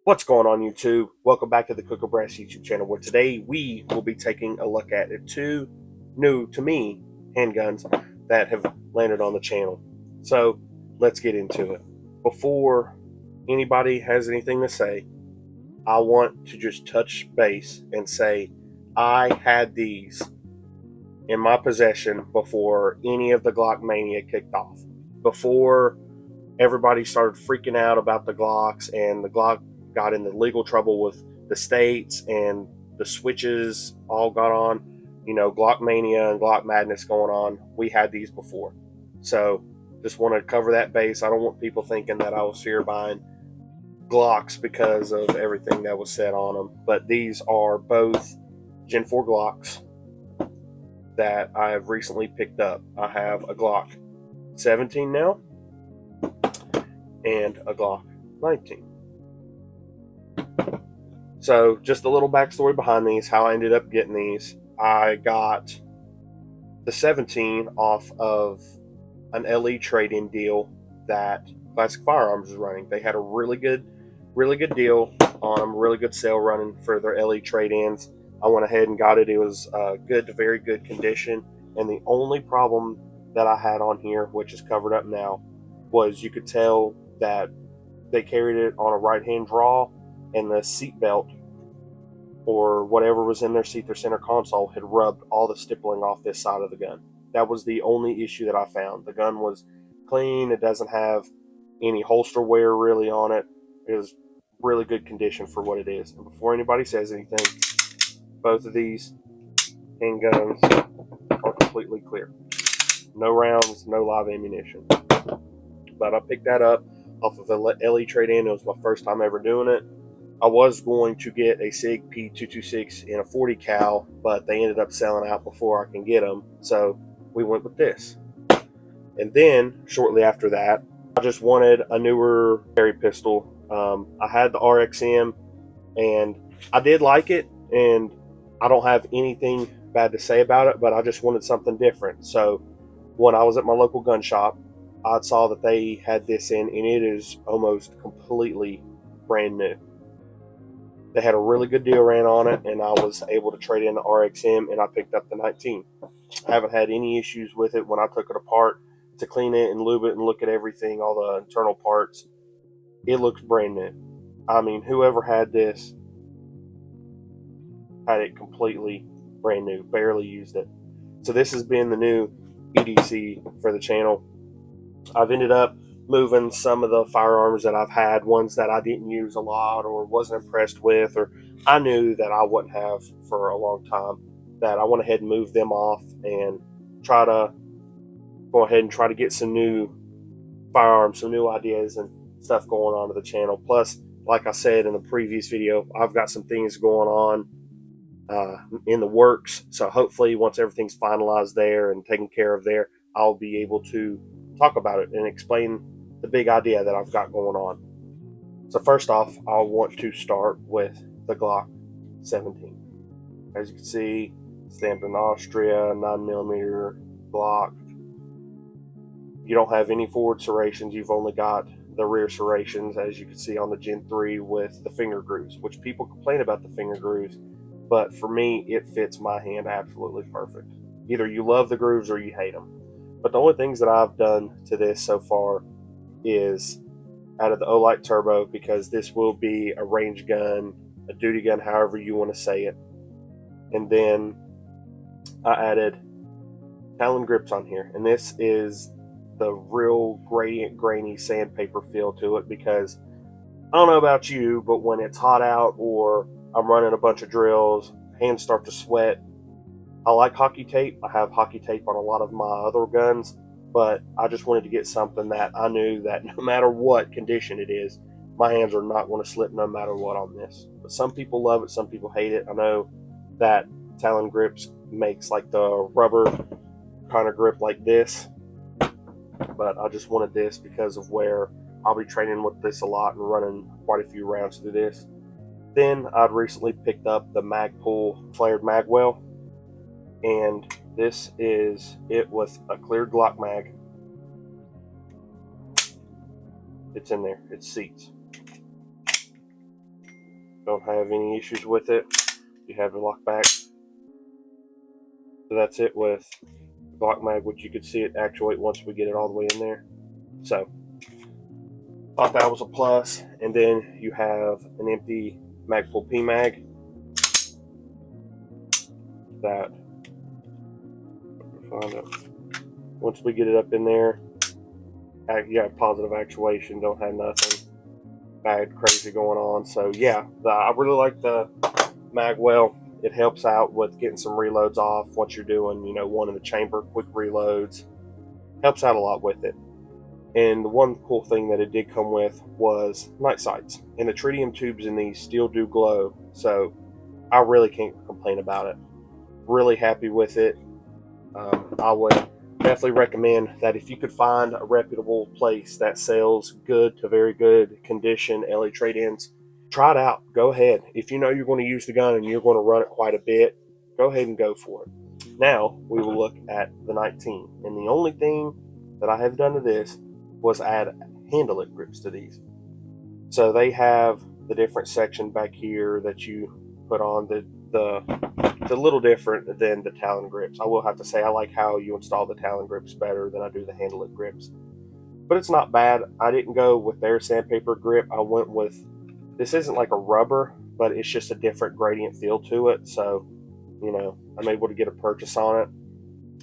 What's going on, YouTube? Welcome back to the Cooker Brass YouTube channel, where today we will be taking a look at two new to me handguns that have landed on the channel. So let's get into it. Before anybody has anything to say, I want to just touch base and say I had these in my possession before any of the Glock mania kicked off. Before everybody started freaking out about the Glocks, and the Glock got into legal trouble with the states, and the switches all got on, Glock mania and Glock madness going on. We had these before. So just want to cover that base. I don't want people thinking that I was fear buying Glocks because of everything that was said on them. But these are both Gen 4 Glocks that I have recently picked up. I have a Glock 17 now and a Glock 19. So just a little backstory behind these, how I ended up getting these. I got the 17 off of an LE trade-in deal that Classic Firearms was running. They had a really good deal on them, really good sale running for their LE trade-ins. I went ahead and got it. It was good to very good condition. And the only problem that I had on here, which is covered up now, was you could tell that they carried it on a right-hand draw, and the seat belt or whatever was in their seat, their center console, had rubbed all the stippling off this side of the gun. That was the only issue that I found. The gun was clean. It doesn't have any holster wear really on it. It was really good condition for what it is. And before anybody says anything, both of these handguns are completely clear. No rounds, no live ammunition. But I picked that up off of a LE trade-in. It was my first time ever doing it. I was going to get a SIG P226 in a 40 cal, but they ended up selling out before I can get them. So we went with this. And then shortly after that, I just wanted a newer carry pistol. I had the RXM, and I did like it, and I don't have anything bad to say about it, but I just wanted something different. So when I was at my local gun shop, I saw that they had this in, and it is almost completely brand new. They had a really good deal ran on it, and I was able to trade in the RXM, and I picked up the 19. I haven't had any issues with it when I took it apart to clean it and lube it and look at everything, all the internal parts. It looks brand new. I mean, whoever had this had it completely brand new, barely used it. So this has been the new EDC for the channel. I've ended up moving some of the firearms that I've had, ones that I didn't use a lot or wasn't impressed with, or I knew that I wouldn't have for a long time, that I went ahead and moved them off and try to go ahead and try to get some new firearms, some new ideas and stuff going on to the channel. Plus, like I said in the previous video, I've got some things going on in the works. So hopefully once everything's finalized there and taken care of there, I'll be able to talk about it and explain the big idea that I've got going on. So first off, I want to start with the Glock 17. As you can see, stamped in Austria, 9mm Glock. You don't have any forward serrations. You've only got the rear serrations, as you can see on the Gen 3 with the finger grooves, which people complain about the finger grooves, but for me, it fits my hand absolutely perfect. Either you love the grooves or you hate them. But the only things that I've done to this so far is added the Olight Turbo, because this will be a range gun, a duty gun, however you want to say it. And then I added Talon grips on here, and this is the real gradient, grainy sandpaper feel to it, because I don't know about you, but when it's hot out or I'm running a bunch of drills, hands start to sweat. I like hockey tape. I have hockey tape on a lot of my other guns, but I just wanted to get something that I knew that no matter what condition it is, my hands are not going to slip no matter what on this. But some people love it, some people hate it. I know that Talon Grips makes like the rubber kind of grip like this, but I just wanted this because of where I'll be training with this a lot and running quite a few rounds through this. Then I'd recently picked up the Magpul flared magwell, and this is it with a clear Glock mag. It's in there, it seats. Don't have any issues with it. You have the lock back. So that's it with the Glock mag, which you could see it actuate once we get it all the way in there. So thought that was a plus. And then you have an empty Magpul P mag that, find it. Once we get it up in there, you have positive actuation, don't have nothing bad crazy going on. So yeah, I really like the Magwell. It helps out with getting some reloads off once you're doing, one in the chamber, quick reloads. Helps out a lot with it. And the one cool thing that it did come with was night sights. And the tritium tubes in these still do glow, so I really can't complain about it. Really happy with it. I would definitely recommend that if you could find a reputable place that sells good to very good condition LA trade-ins, try it out. Go ahead. If you know you're going to use the gun and you're going to run it quite a bit, go ahead and go for it. Now we will look at the 19. And the only thing that I have done to this was add handle grips to these. So they have the different section back here that you put on. It's a little different than the Talon grips. I will have to say I like how you install the Talon grips better than I do the handle grips. But it's not bad. I didn't go with their sandpaper grip. I went with, this isn't like a rubber, but it's just a different gradient feel to it. So, I'm able to get a purchase on it.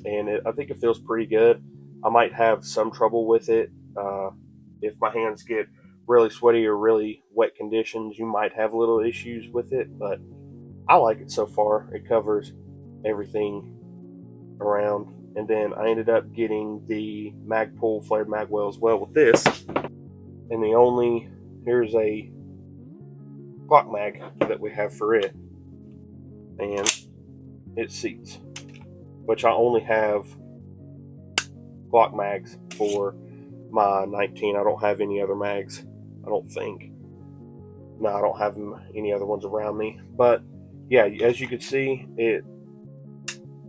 And I think it feels pretty good. I might have some trouble with it. If my hands get really sweaty or really wet conditions, you might have little issues with it, but I like it so far. It covers everything around. And then I ended up getting the Magpul flared magwell as well with this. And here's a Glock mag that we have for it. And it seats, which I only have Glock mags for my 19. I don't have any other mags, I don't think. No, I don't have any other ones around me. But yeah, as you can see, it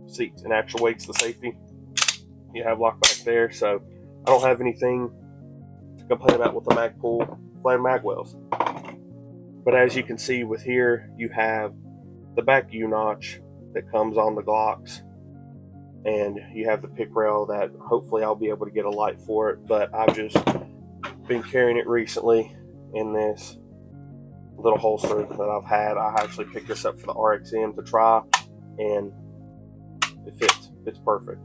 seats and actuates the safety. You have lock back there, so I don't have anything to complain about with the Magpul flared magwells. But as you can see with here, you have the back U-notch that comes on the Glocks, and you have the pick rail that hopefully I'll be able to get a light for it, but I've just been carrying it recently in this little holster that I've had. I actually picked this up for the RXM to try, and it fits. It's perfect.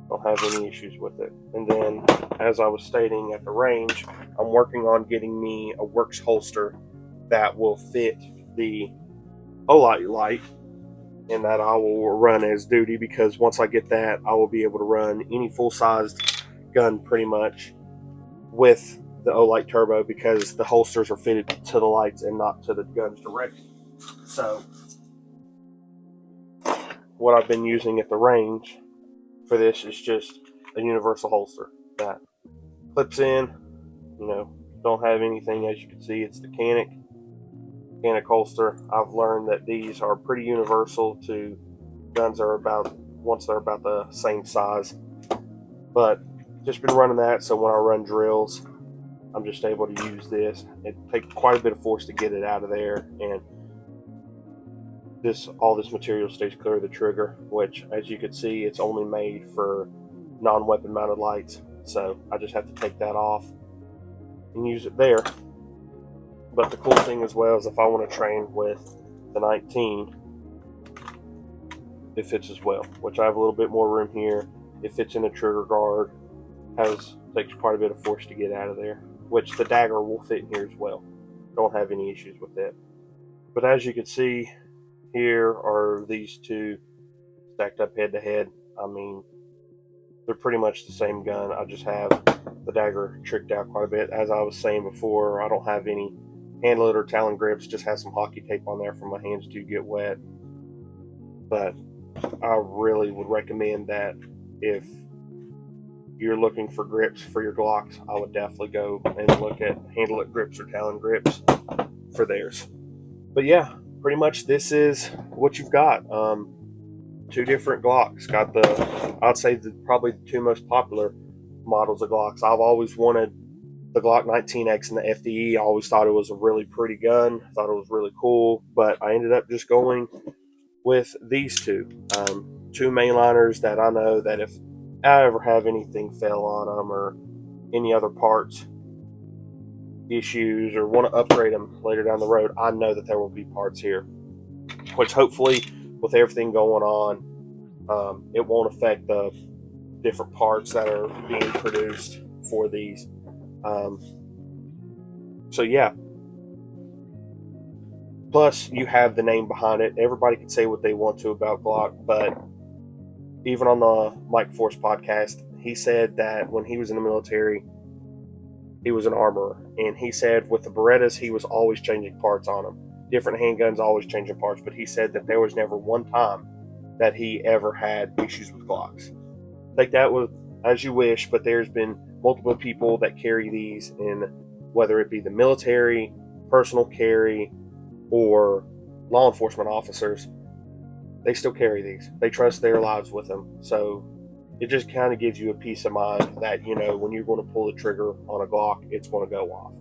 Don't have any issues with it. And then, as I was stating at the range, I'm working on getting me a Works holster that will fit the Olight light, and that I will run as duty, because once I get that, I will be able to run any full-sized gun pretty much with the Olight Turbo, because the holsters are fitted to the lights and not to the guns directly. So what I've been using at the range for this is just a universal holster that clips in. Don't have anything. As you can see, it's the Canic holster. I've learned that these are pretty universal to guns that are once they're about the same size. But just been running that, so when I run drills, I'm just able to use this. It takes quite a bit of force to get it out of there, and all this material stays clear of the trigger, which, as you can see, it's only made for non-weapon mounted lights. So I just have to take that off and use it there. But the cool thing as well is if I want to train with the 19, it fits as well, which I have a little bit more room here. It fits in the trigger guard, takes quite a bit of force to get out of there, which the dagger will fit in here as well. Don't have any issues with that. But as you can see, here are these two stacked up head to head. I mean, they're pretty much the same gun. I just have the dagger tricked out quite a bit. As I was saying before, I don't have any handle or Talon grips, just have some hockey tape on there for my hands to get wet. But I really would recommend that if you're looking for grips for your Glocks, I would definitely go and look at handle grips or Talon grips for theirs. But yeah, pretty much this is what you've got. Two different Glocks. Got I'd say probably the two most popular models of Glocks. I've always wanted the Glock 19X and the FDE. I always thought it was a really pretty gun. I thought it was really cool, but I ended up just going with these two. Two mainliners that I know that if I ever have anything fail on them or any other parts issues or want to upgrade them later down the road, I know that there will be parts here, which hopefully with everything going on, it won't affect the different parts that are being produced for these. So yeah, plus you have the name behind it. Everybody can say what they want to about Glock, but even on the Mike Force podcast, he said that when he was in the military, he was an armorer, and he said with the Berettas, he was always changing parts on them. Different handguns, always changing parts, but he said that there was never one time that he ever had issues with Glocks. Take that with as you wish, but there's been multiple people that carry these in, whether it be the military, personal carry, or law enforcement officers. They still carry these. They trust their lives with them. So it just kind of gives you a peace of mind that, you know, when you're going to pull the trigger on a Glock, it's going to go off.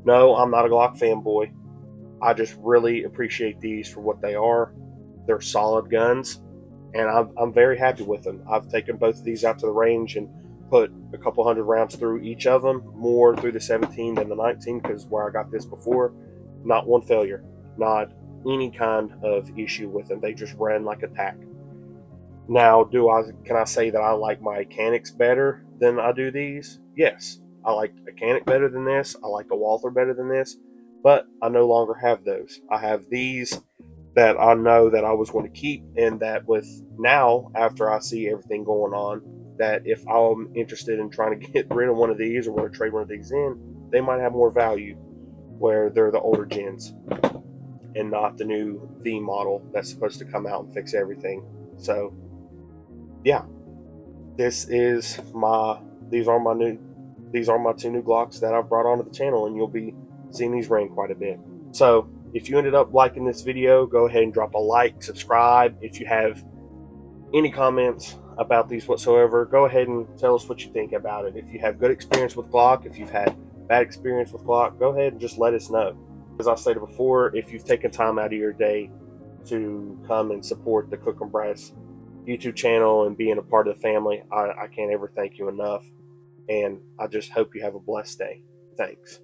No, I'm not a Glock fanboy. I just really appreciate these for what they are. They're solid guns, and I'm very happy with them. I've taken both of these out to the range and put a couple hundred rounds through each of them, more through the 17 than the 19, because where I got this before, not one failure, not any kind of issue with them. They just ran like a tack. Now, can I say that I like my mechanics better than I do these? Yes. I like a mechanic better than this. I like a Walther better than this. But I no longer have those. I have these that I know that I was going to keep, and that with now, after I see everything going on, that if I'm interested in trying to get rid of one of these or want to trade one of these in, they might have more value where they're the older gens and not the new V model that's supposed to come out and fix everything. So yeah, these are my two new Glocks that I've brought onto the channel, and you'll be seeing these ran quite a bit. So if you ended up liking this video, go ahead and drop a like, subscribe. If you have any comments about these whatsoever, go ahead and tell us what you think about it. If you have good experience with Glock, if you've had bad experience with Glock, go ahead and just let us know. As I stated before, if you've taken time out of your day to come and support the Cook and Brass YouTube channel and being a part of the family, I can't ever thank you enough. And I just hope you have a blessed day. Thanks.